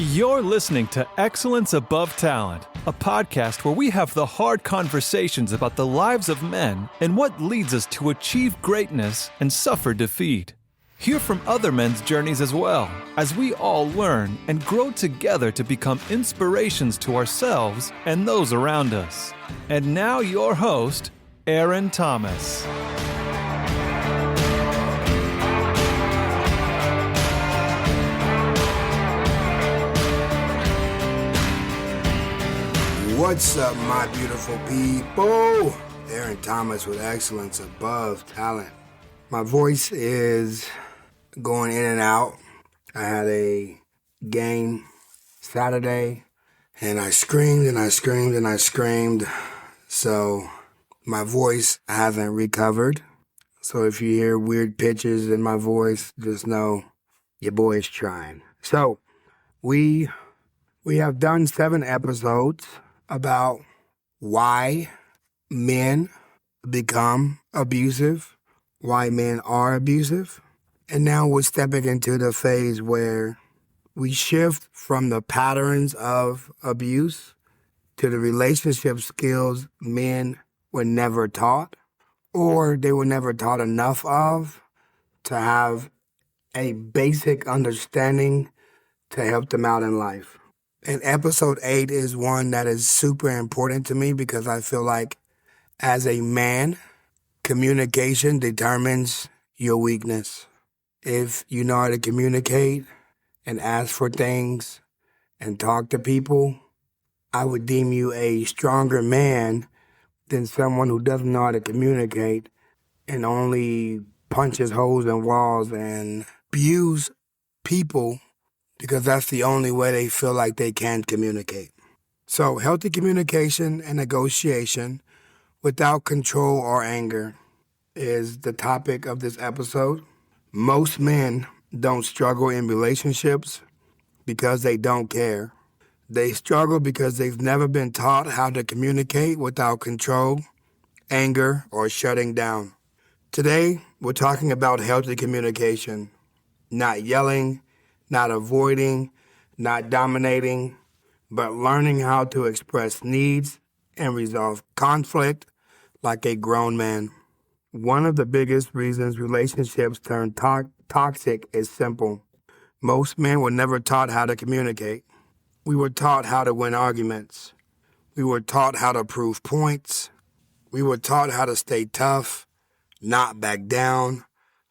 You're listening to Excellence Above Talent, a podcast where we have the hard conversations about the lives of men and what leads us to achieve greatness and suffer defeat. Hear from other men's journeys as well, as we all learn and grow together to become inspirations to ourselves and those around us. And now your host, Aaron Thomas. What's up, my beautiful people? Aaron Thomas with Excellence Above Talent. My voice is going in and out. I had a game Saturday, and I screamed and I screamed and I screamed. So my voice hasn't recovered. So if you hear weird pitches in my voice, just know your boy is trying. So we have done 7 episodes about why men become abusive, why men are abusive. And now we're stepping into the phase where we shift from the patterns of abuse to the relationship skills men were never taught, or they were never taught enough of to have a basic understanding to help them out in life. And episode 8 is one that is super important to me because I feel like as a man, communication determines your weakness. If you know how to communicate and ask for things and talk to people, I would deem you a stronger man than someone who doesn't know how to communicate and only punches holes in walls and abuse people because that's the only way they feel like they can communicate. So healthy communication and negotiation without control or anger is the topic of this episode. Most men don't struggle in relationships because they don't care. They struggle because they've never been taught how to communicate without control, anger, or shutting down. Today, we're talking about healthy communication, not yelling, not avoiding, not dominating, but learning how to express needs and resolve conflict like a grown man. One of the biggest reasons relationships turn toxic is simple. Most men were never taught how to communicate. We were taught how to win arguments. We were taught how to prove points. We were taught how to stay tough, not back down,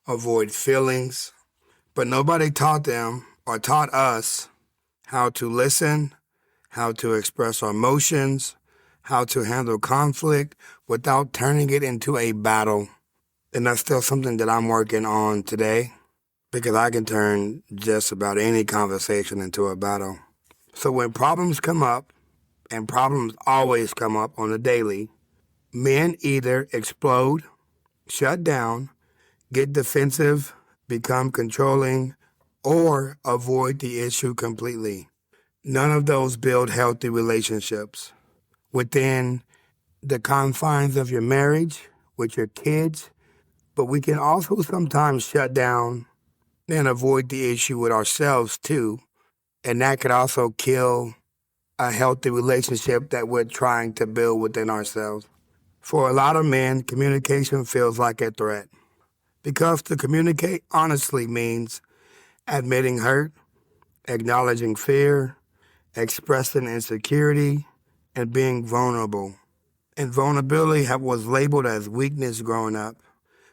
avoid feelings. But nobody taught them or taught us how to listen, how to express our emotions, how to handle conflict without turning it into a battle. And that's still something that I'm working on today because I can turn just about any conversation into a battle. So when problems come up, and problems always come up on a daily, men either explode, shut down, get defensive, become controlling, or avoid the issue completely. None of those build healthy relationships. Within the confines of your marriage, with your kids, but we can also sometimes shut down and avoid the issue with ourselves too, and that could also kill a healthy relationship that we're trying to build within ourselves. For a lot of men, communication feels like a threat. Because to communicate honestly means admitting hurt, acknowledging fear, expressing insecurity, and being vulnerable. And vulnerability was labeled as weakness growing up.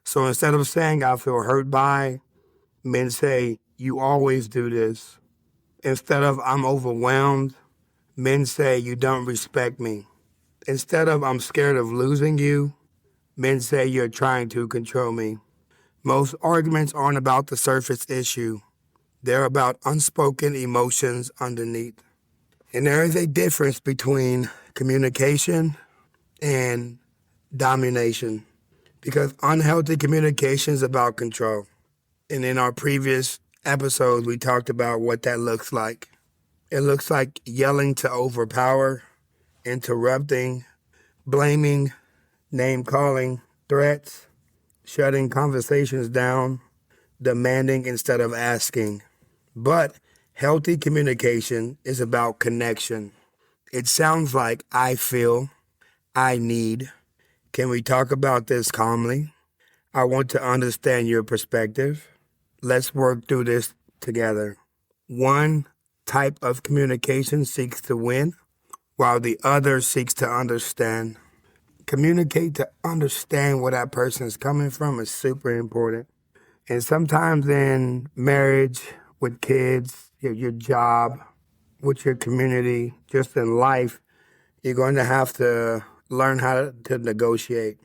So instead of saying, I feel hurt by, men say, you always do this. Instead of, I'm overwhelmed, men say, you don't respect me. Instead of, I'm scared of losing you, men say, you're trying to control me. Most arguments aren't about the surface issue. They're about unspoken emotions underneath. And there is a difference between communication and domination, because unhealthy communication is about control. And in our previous episodes, we talked about what that looks like. It looks like yelling to overpower, interrupting, blaming, name-calling, threats, shutting conversations down, demanding instead of asking. But Healthy communication is about connection. It sounds like I feel, I need. Can we talk about this calmly? I want to understand your perspective. Let's work through this together. One type of communication seeks to win, while the other seeks to understand. Communicate to understand where that person is coming from is super important. And sometimes in marriage, with kids, your job, with your community, just in life, you're going to have to learn how to negotiate.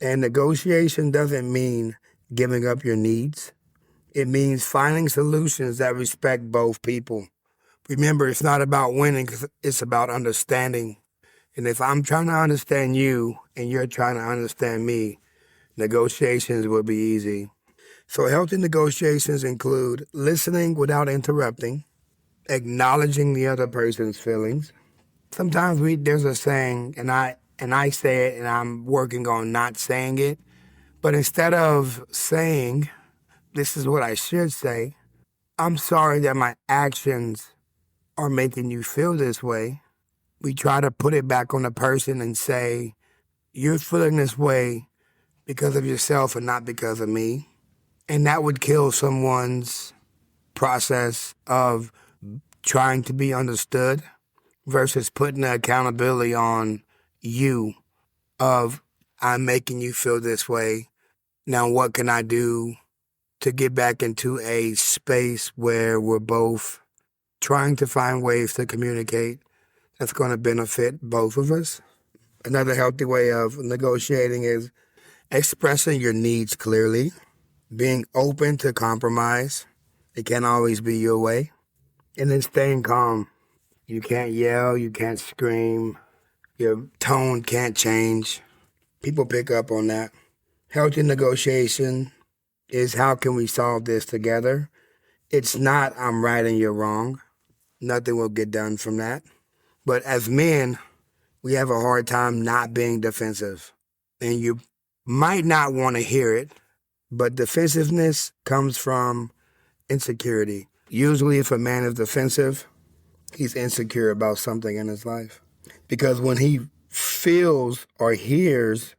And negotiation doesn't mean giving up your needs. It means finding solutions that respect both people. Remember, it's not about winning, it's about understanding. And if I'm trying to understand you and you're trying to understand me, negotiations will be easy. So healthy negotiations include listening without interrupting, acknowledging the other person's feelings. Sometimes there's a saying, and I say it, and I'm working on not saying it. But instead of saying, this is what I should say, I'm sorry that my actions are making you feel this way. We try to put it back on the person and say, you're feeling this way because of yourself and not because of me. And that would kill someone's process of trying to be understood versus putting the accountability on you of, I'm making you feel this way. Now, what can I do to get back into a space where we're both trying to find ways to communicate that's going to benefit both of us? Another healthy way of negotiating is expressing your needs clearly, being open to compromise. It can't always be your way. And then staying calm. You can't yell, you can't scream, your tone can't change. People pick up on that. Healthy negotiation is, how can we solve this together? It's not I'm right and you're wrong. Nothing will get done from that. But as men, we have a hard time not being defensive. And you might not want to hear it, but defensiveness comes from insecurity. Usually if a man is defensive, he's insecure about something in his life. Because when he feels or hears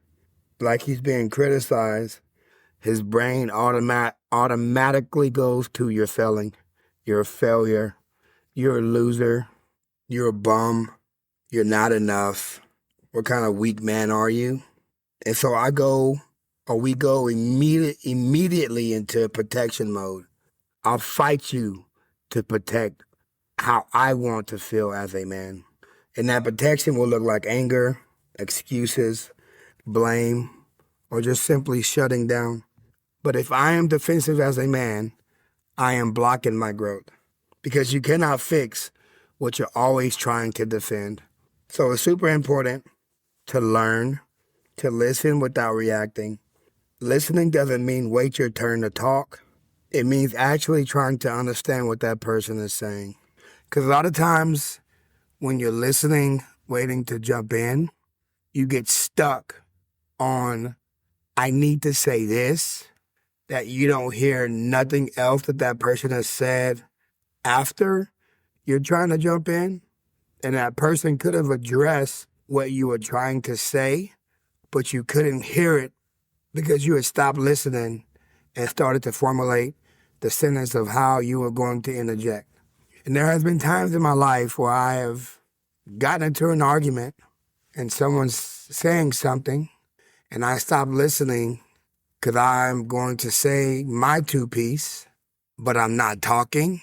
like he's being criticized, his brain automatically goes to you're failing, you're a failure, you're a loser, you're a bum, you're not enough. What kind of weak man are you? And so we go immediately into protection mode. I'll fight you to protect how I want to feel as a man. And that protection will look like anger, excuses, blame, or just simply shutting down. But if I am defensive as a man, I am blocking my growth. Because you cannot fix what you're always trying to defend. So it's super important to learn to listen without reacting. Listening doesn't mean wait your turn to talk. It means actually trying to understand what that person is saying. Because a lot of times when you're listening, waiting to jump in, you get stuck on, I need to say this, that you don't hear nothing else that person has said after you're trying to jump in. And that person could have addressed what you were trying to say, but you couldn't hear it because you had stopped listening and started to formulate the sentence of how you were going to interject. And there has been times in my life where I have gotten into an argument and someone's saying something and I stop listening because I'm going to say my two piece, but I'm not talking.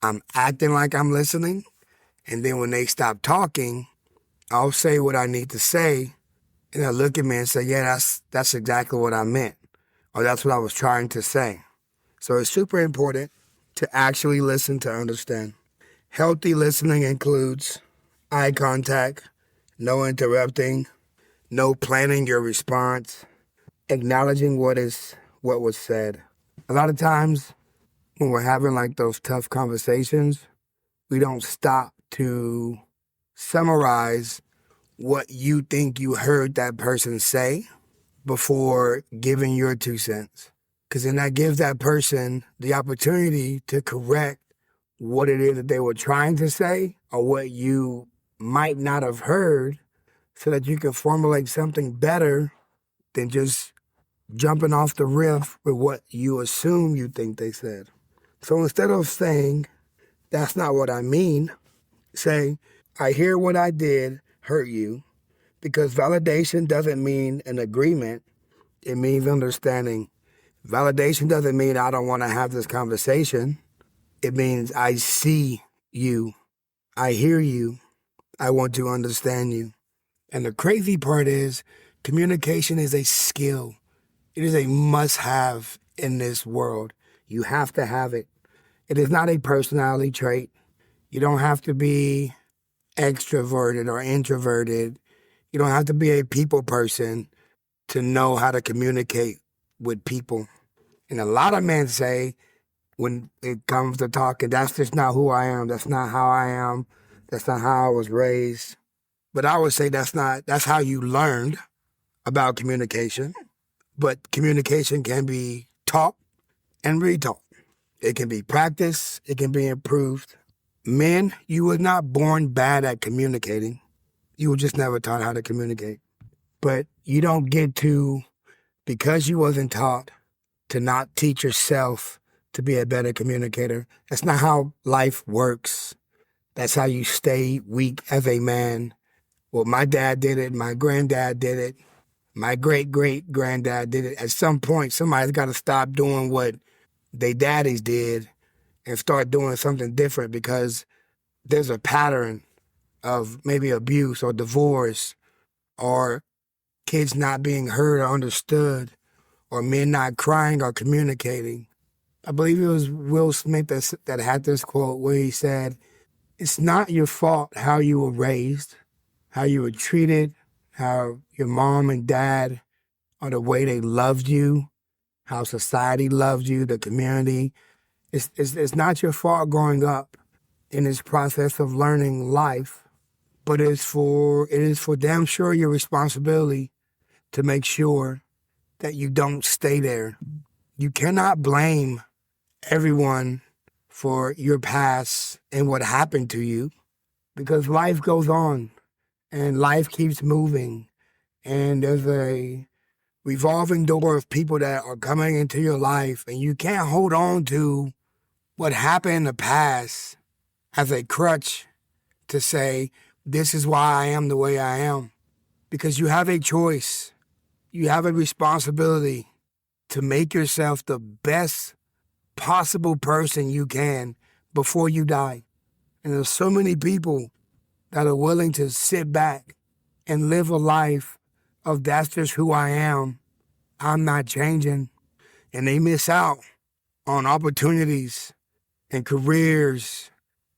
I'm acting like I'm listening. And then when they stop talking, I'll say what I need to say. And they'll look at me and say, yeah, that's exactly what I meant. Or that's what I was trying to say. So it's super important to actually listen to understand. Healthy listening includes eye contact, no interrupting, no planning your response, acknowledging what was said. A lot of times when we're having like those tough conversations, we don't stop to summarize what you think you heard that person say before giving your 2 cents. Because then that gives that person the opportunity to correct what it is that they were trying to say or what you might not have heard so that you can formulate something better than just jumping off the riff with what you assume you think they said. So instead of saying, that's not what I mean, say, I hear what I did hurt you, because validation doesn't mean an agreement. It means understanding. Validation doesn't mean I don't want to have this conversation. It means I see you. I hear you. I want to understand you. And the crazy part is communication is a skill. It is a must-have in this world. You have to have it. It is not a personality trait. You don't have to be extroverted or introverted. You don't have to be a people person to know how to communicate with people. And a lot of men say, when it comes to talking, that's just not who I am. That's not how I am. That's not how I was raised. But I would say that's how you learned about communication. But communication can be taught and retaught. It can be practiced. It can be improved. Men, you were not born bad at communicating. You were just never taught how to communicate. But you don't get to, because you wasn't taught, to not teach yourself to be a better communicator. That's not how life works. That's how you stay weak as a man. Well, my dad did it. My granddad did it. My great-great-granddad did it. At some point, somebody's got to stop doing what they daddies did and start doing something different, because there's a pattern of maybe abuse or divorce or kids not being heard or understood or men not crying or communicating. I believe it was Will Smith that had this quote where he said, it's not your fault how you were raised, how you were treated, how your mom and dad or the way they loved you, how society loved you, the community. It's not your fault growing up in this process of learning life, but it is for damn sure your responsibility to make sure that you don't stay there. You cannot blame everyone for your past and what happened to you, because life goes on and life keeps moving, and there's a revolving door of people that are coming into your life, and you can't hold on to what happened in the past as a crutch to say, this is why I am the way I am. Because you have a choice. You have a responsibility to make yourself the best possible person you can before you die. And there's so many people that are willing to sit back and live a life of that's just who I am. I'm not changing. And they miss out on opportunities and careers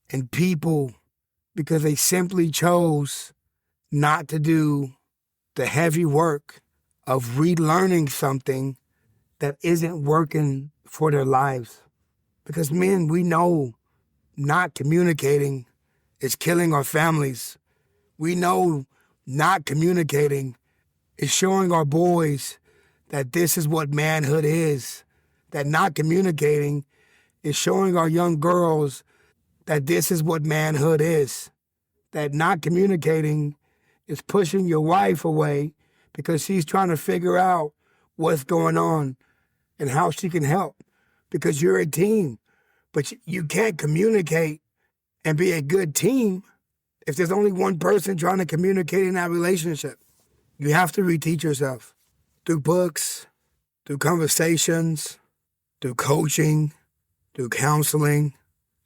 and people because they simply chose not to do the heavy work of relearning something that isn't working for their lives. Because men, we know not communicating is killing our families. We know not communicating is showing our boys that this is what manhood is. That not communicating is showing our young girls that this is what manhood is. That not communicating is pushing your wife away because she's trying to figure out what's going on and how she can help, because you're a team. But you can't communicate and be a good team if there's only one person trying to communicate in that relationship. You have to reteach yourself through books, through conversations, through coaching, through counseling.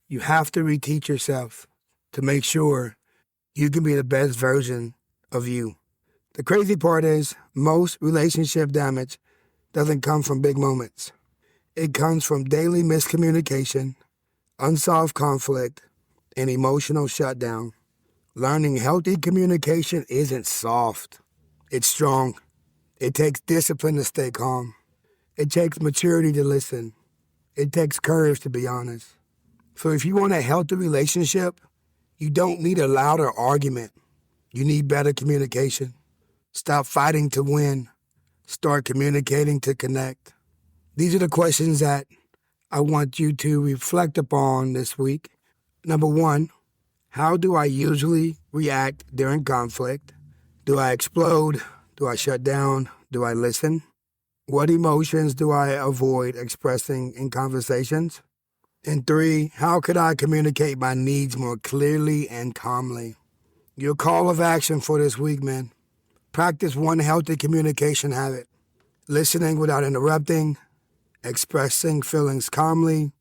You have to reteach yourself to make sure you can be the best version of you. The crazy part is most relationship damage doesn't come from big moments. It comes from daily miscommunication, unsolved conflict, and emotional shutdown. Learning healthy communication isn't soft. It's strong. It takes discipline to stay calm. It takes maturity to listen. It takes courage to be honest. So if you want a healthy relationship, you don't need a louder argument. You need better communication. Stop fighting to win. Start communicating to connect. These are the questions that I want you to reflect upon this week. Number one, how do I usually react during conflict? Do I explode? Do I shut down? Do I listen? What emotions do I avoid expressing in conversations? And 3, how could I communicate my needs more clearly and calmly? Your call of action for this week, man. Practice one healthy communication habit. Listening without interrupting, expressing feelings calmly,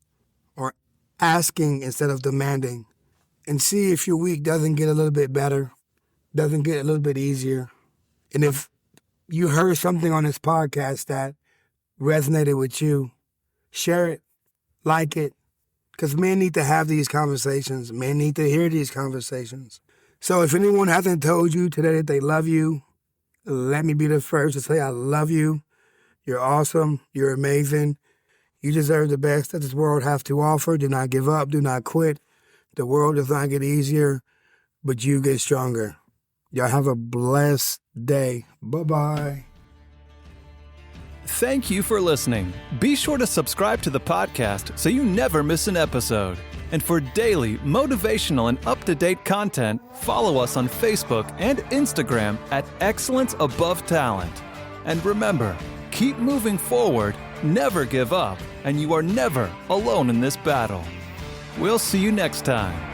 or asking instead of demanding. And see if your week doesn't get a little bit better, doesn't get a little bit easier. And if you heard something on this podcast that resonated with you, share it, like it, because men need to have these conversations. Men need to hear these conversations. So if anyone hasn't told you today that they love you, let me be the first to say I love you. You're awesome. You're amazing. You deserve the best that this world has to offer. Do not give up. Do not quit. The world does not get easier, but you get stronger. Y'all have a blessed day. Bye-bye. Thank you for listening. Be sure to subscribe to the podcast so you never miss an episode. And for daily, motivational, and up-to-date content, follow us on Facebook and Instagram at Excellence Above Talent. And remember, keep moving forward, never give up, and you are never alone in this battle. We'll see you next time.